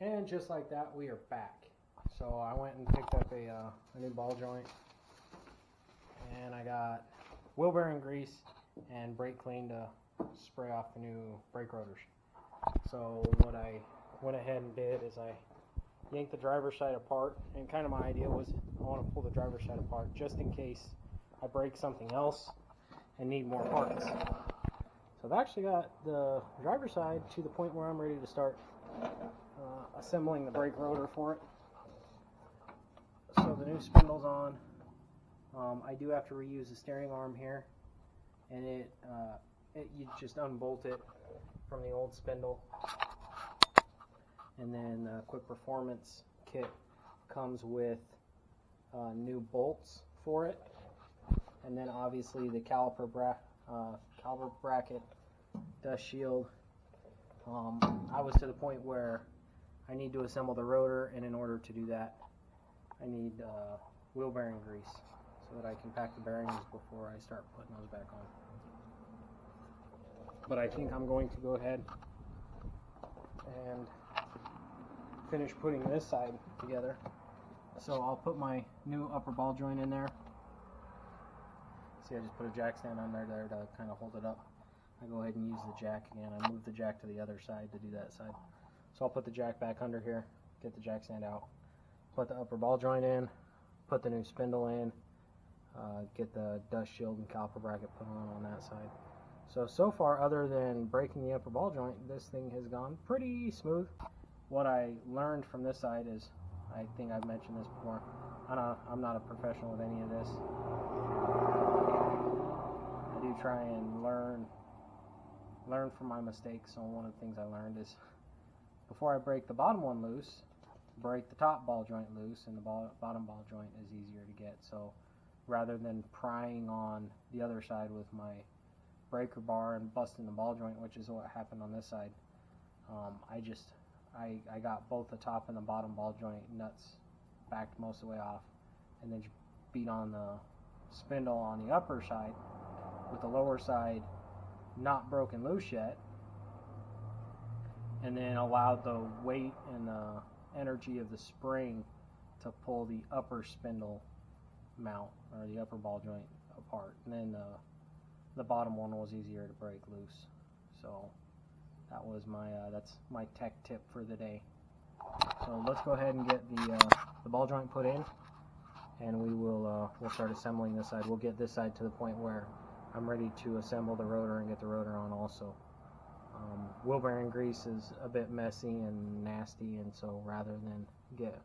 And just like that, we are back. So I went and picked up a new ball joint, and I got wheel bearing grease and brake clean to spray off the new brake rotors. So what I went ahead and did is I yanked the driver's side apart, and kind of my idea was I want to pull the driver's side apart just in case I break something else and need more parts. So I've actually got the driver's side to the point where I'm ready to start assembling the brake rotor for it. So the new spindle's on. I do have to reuse the steering arm here, and you just unbolt it from the old spindle, and then the Quick Performance kit comes with new bolts for it, and then obviously the caliper bracket, dust shield. I was to the point where I need to assemble the rotor, and in order to do that I need wheel bearing grease so that I can pack the bearings before I start putting those back on. But I think I'm going to go ahead and finish putting this side together. So I'll put my new upper ball joint in there. See, I just put a jack stand under there to kind of hold it up. I go ahead and use the jack again. I move the jack to the other side to do that side. So I'll put the jack back under here, get the jack stand out, put the upper ball joint in, put the new spindle in, get the dust shield and caliper bracket put on that side. So far, other than breaking the upper ball joint, this thing has gone pretty smooth. What I learned from this side is, I think I've mentioned this before, I'm not a professional with any of this. I do try and learn from my mistakes. So one of the things I learned is, before I break the bottom one loose, break the top ball joint loose, and the bottom ball joint is easier to get. So rather than prying on the other side with my breaker bar and busting the ball joint, which is what happened on this side, I got both the top and the bottom ball joint nuts backed most of the way off, and then beat on the spindle on the upper side with the lower side not broken loose yet, and then allowed the weight and the energy of the spring to pull the upper spindle mount, or the upper ball joint, apart, and then the bottom one was easier to break loose. So that was that's my tech tip for the day. So let's go ahead and get the ball joint put in, and we'll start assembling this side. We'll get this side to the point where I'm ready to assemble the rotor and get the rotor on also. Wheel bearing grease is a bit messy and nasty, and so rather than get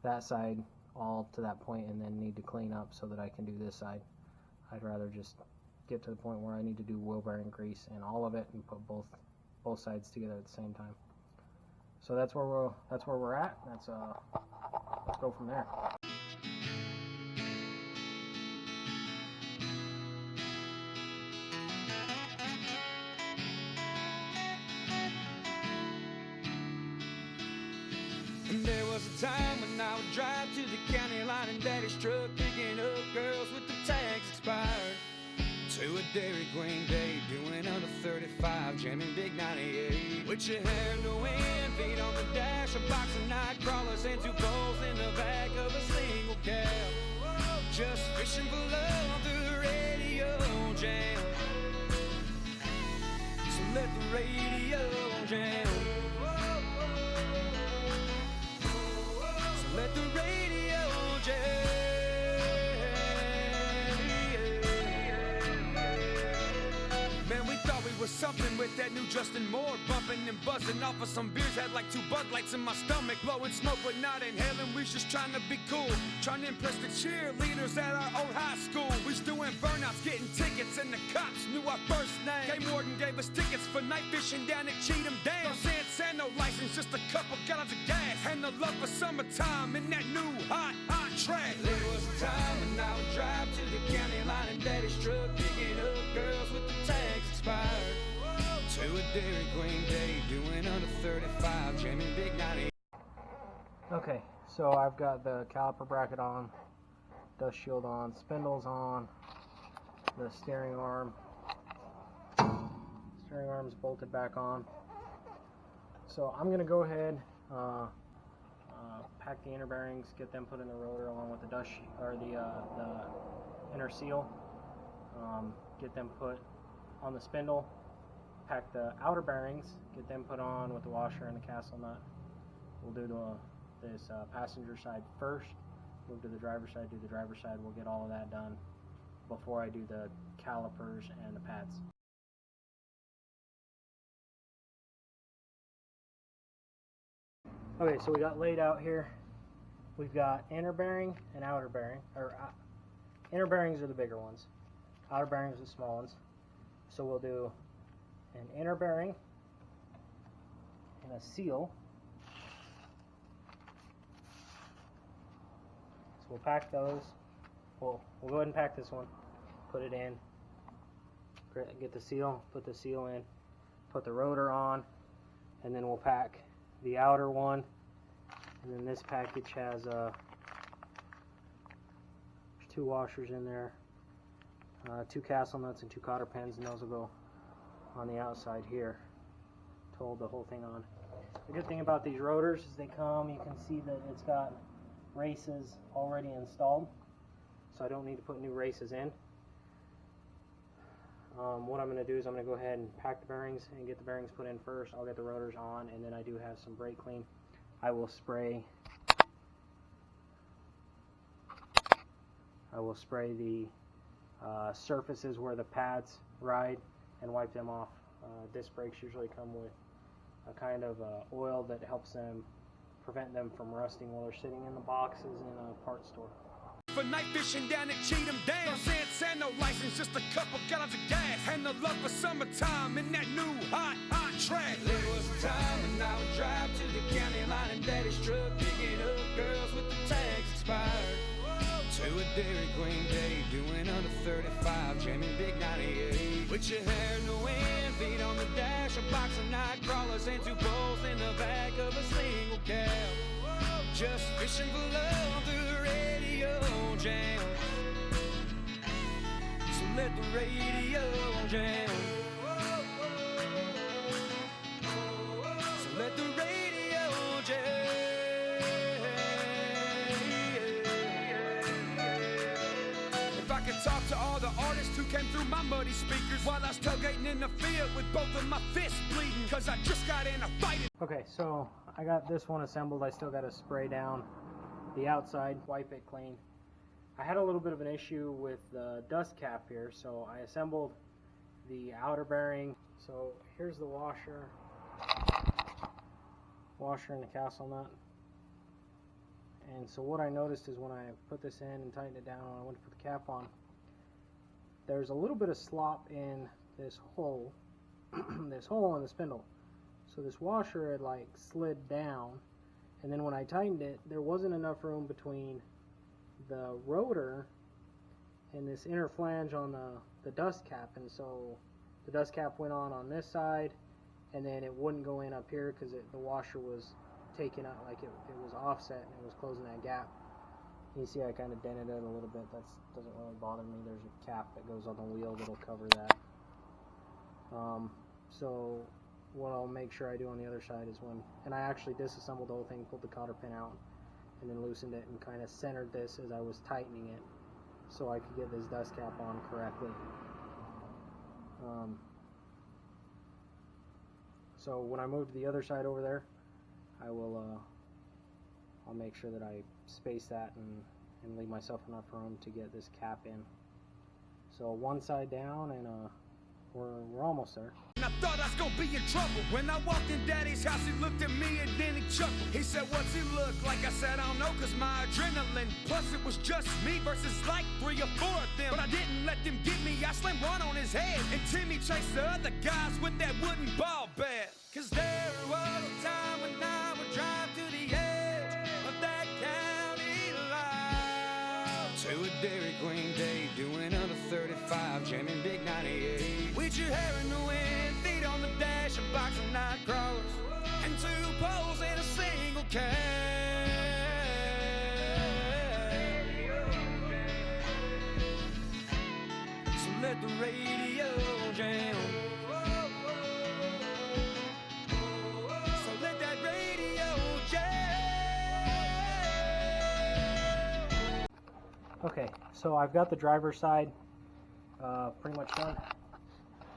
that side all to that point and then need to clean up so that I can do this side, I'd rather just get to the point where I need to do wheel bearing grease and all of it and put both sides together at the same time. So that's where we're at. Let's go from there. And there was a time when I would drive to the county line in Daddy's truck, picking up girls with the tags expired. To a Dairy Queen day, doing under 35, jamming big 98. With your hair in the wind, feet on the dash, a box of night crawlers and 2 poles in the back of a single cab. Just fishing for love through the radio jam. So let the radio jam. So let the radio jam. Was something with that new Justin Moore, bumping and buzzing off of some beers, had like 2 Bud Lights in my stomach, blowing smoke but not inhaling. We just trying to be cool, trying to impress the cheerleaders at our old high school. We was doing burnouts, getting tickets, and the cops knew our first name. K Morton gave us tickets for night fishing down at Cheatham Dam. No Santana license, just a couple gallons of gas, and the love for summertime in that new hot track. There was a time when I would drive to the county line in Daddy's truck, picking up girls with the tags expired. To a Dairy Queen day, doing under 35, jamming big 98. Okay, so I've got the caliper bracket on, dust shield on, spindles on, the steering arm's bolted back on. So I'm going to go ahead pack the inner bearings, get them put in the rotor along with the dust sheet, or the inner seal. Get them put on the spindle. Pack the outer bearings, get them put on with the washer and the castle nut. We'll do this passenger side first, move to the driver's side, do the driver's side. We'll get all of that done before I do the calipers and the pads. Okay, so we got laid out here. We've got inner bearing and outer bearing. Inner bearings are the bigger ones. Outer bearings are the small ones. So we'll do an inner bearing and a seal. So we'll pack those. We'll go ahead and pack this one. Put it in. Get the seal. Put the seal in. Put the rotor on. And then we'll pack the outer one. And then this package has 2 washers in there, 2 castle nuts and 2 cotter pins, and those will go on the outside here to hold the whole thing on. The good thing about these rotors is they come, you can see that it's got races already installed, so I don't need to put new races in. What I'm going to do is I'm going to go ahead and pack the bearings and get the bearings put in first. I'll get the rotors on, and then I do have some brake clean. I will spray the surfaces where the pads ride and wipe them off. Disc brakes usually come with a kind of oil that helps them prevent them from rusting while they're sitting in the boxes in a parts store. For night fishing down at Cheatham Dam. No sense and no license, just a couple gallons of gas. And the love for summertime in that new hot track. There was a time when I would drive to the county line in Daddy's truck, picking up girls with the tags expired. To a Dairy Queen day, doing under 35, jamming big 98. With your hair in the wind, feet on the dash, a box of night crawlers and 2 poles in the back of a single cab. Just fishing for love through the radio jam. So let the radio jam. So let the radio jam. If I could talk to all the artists who came through my muddy speakers while I was tailgating in the field with both of my fists bleeding, cause I just got in a fight. Okay, so I got this one assembled. I still got to spray down the outside, wipe it clean. I had a little bit of an issue with the dust cap here, so I assembled the outer bearing. So here's the washer and the castle nut. And so what I noticed is when I put this in and tightened it down, when I went to put the cap on, there's a little bit of slop in this hole, this hole in the spindle. So this washer had like slid down, and then when I tightened it, there wasn't enough room between the rotor and this inner flange on the dust cap, and so the dust cap went on this side, and then it wouldn't go in up here because the washer was taking out, like it was offset and it was closing that gap. You see I kind of dented it a little bit. That doesn't really bother me. There's a cap that goes on the wheel that'll cover that. So what I'll make sure I do on the other side is and I actually disassembled the whole thing, pulled the cotter pin out, and then loosened it and kind of centered this as I was tightening it so I could get this dust cap on correctly. So when I move to the other side over there, I'll make sure that I space that and leave myself enough room to get this cap in. So one side down, and we're almost there. And I thought I was gonna be in trouble. When I walked in Daddy's house, he looked at me and then he chuckled. He said, "What's he look like?" I said, "I don't know, cause my adrenaline." Plus it was just me versus like 3 or 4 of them. But I didn't let them get me. I slammed one on his head, and Timmy chased the other guys with that wooden ball bat. Cause there was a time when I would drive to the edge of that county line. To a Dairy Queen day, doing under 35, jamming big 98. With your hair in the wind, feet on the dash, a box of night crawlers, and 2 poles in a single cab. So let the radio jam. So let that radio Okay, so I've got the driver's side pretty much done.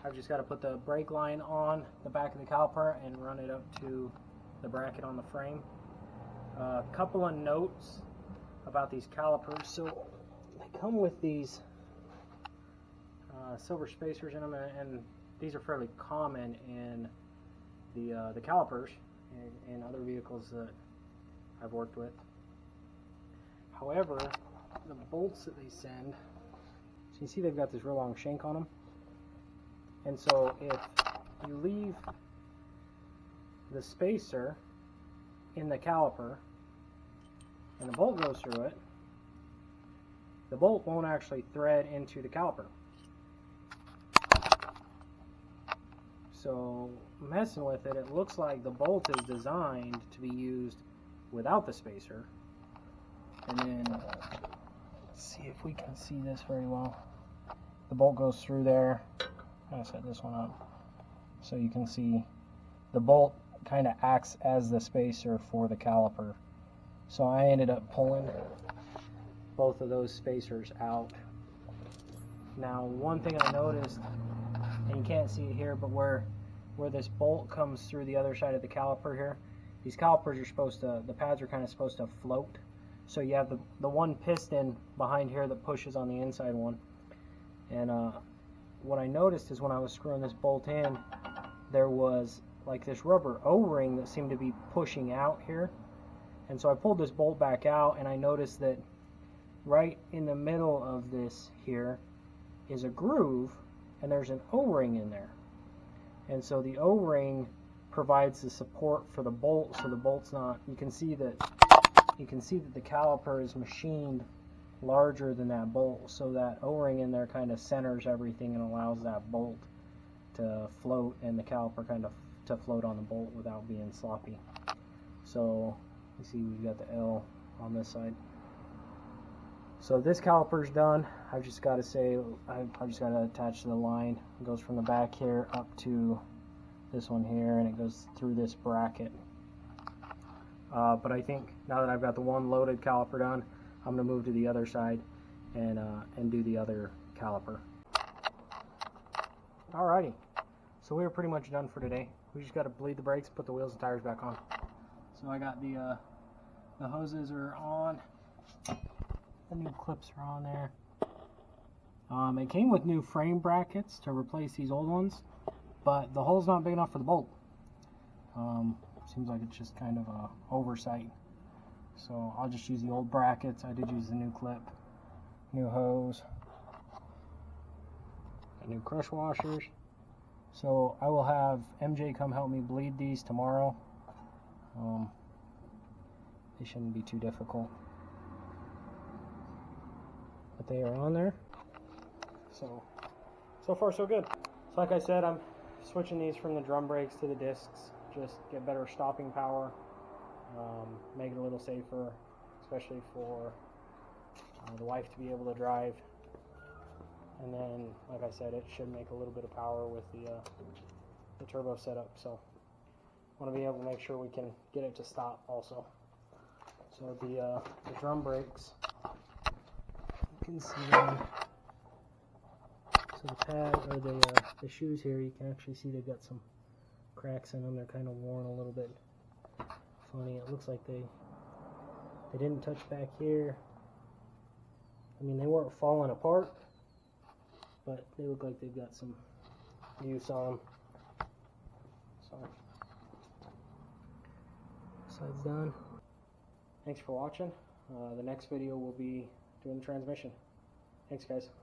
I've just got to put the brake line on the back of the caliper and run it up to the bracket on the frame. A couple of notes about these calipers. So they come with these silver spacers in them, and these are fairly common in the calipers and other vehicles that I've worked with. However, the bolts that they send, so you see they've got this real long shank on them, and so if you leave the spacer in the caliper and the bolt goes through it, the bolt won't actually thread into the caliper. So messing with it, it looks like the bolt is designed to be used without the spacer. And then, let's see if we can see this very well. The bolt goes through there. I'm going to set this one up so you can see the bolt kind of acts as the spacer for the caliper. So I ended up pulling both of those spacers out. Now, one thing I noticed, and you can't see it here, but where this bolt comes through the other side of the caliper here, these calipers are supposed to, the pads are kind of supposed to float. So you have the one piston behind here that pushes on the inside one. And what I noticed is when I was screwing this bolt in, there was like this rubber O-ring that seemed to be pushing out here. And so I pulled this bolt back out, and I noticed that right in the middle of this here is a groove, and there's an O-ring in there. And so the O-ring provides the support for the bolt, so the bolt's not, you can see that the caliper is machined larger than that bolt, so that O-ring in there kind of centers everything and allows that bolt to float and the caliper kind of to float on the bolt without being sloppy. So you see we've got the L on this side. So this caliper's done. I've just got to say, I've just got to attach the line. It goes from the back here up to this one here, and it goes through this bracket. But I think now that I've got the one loaded caliper done, I'm going to move to the other side and do the other caliper. Alrighty, so we're pretty much done for today. We just got to bleed the brakes, put the wheels and tires back on. So I got the hoses are on. The new clips are on there. It came with new frame brackets to replace these old ones, but the hole's not big enough for the bolt. Seems like it's just kind of a oversight. So I'll just use the old brackets. I did use the new clip, new hose, and new crush washers. So I will have MJ come help me bleed these tomorrow. They shouldn't be too difficult. But they are on there. So far so good. So like I said, I'm switching these from the drum brakes to the discs. Just get better stopping power, make it a little safer, especially for the wife to be able to drive. And then, like I said, it should make a little bit of power with the turbo setup. So want to be able to make sure we can get it to stop also. So the drum brakes, you can see them. So the pad, or the shoes here, you can actually see they've got some cracks in them. They're kind of worn a little bit funny. It looks like they didn't touch back here. I mean, they weren't falling apart, but they look like they've got some use on them. So, side's done. Thanks for watching. The next video will be doing the transmission. Thanks, guys.